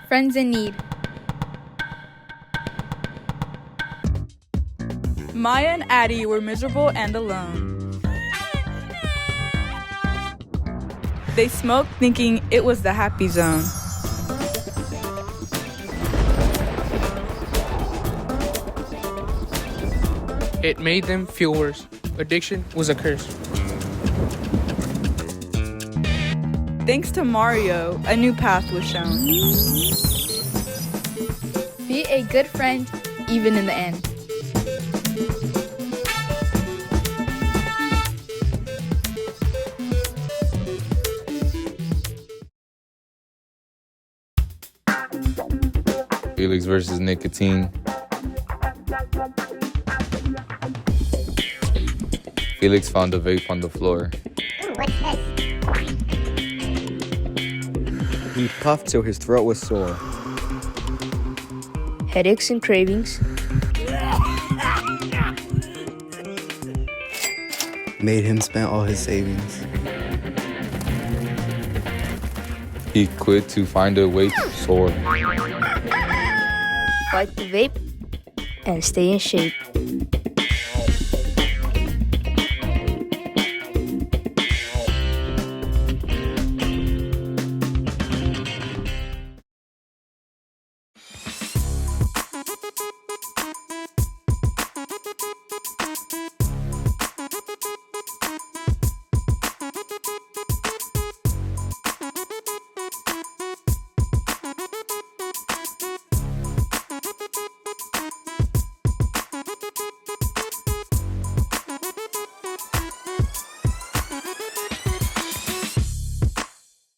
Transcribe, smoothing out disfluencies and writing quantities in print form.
friends in need. Maya and Addie were miserable and alone. They smoked thinking it was the happy zone. It made them feel worse. Addiction was a curse. Thanks to Mario, a new path was shown. Be a good friend, even in the end. Felix versus nicotine. Felix found a vape on the floor. He puffed till his throat was sore. Headaches and cravings. Made him spend all his savings. He quit to find a vape sore. Fight the vape and stay in shape.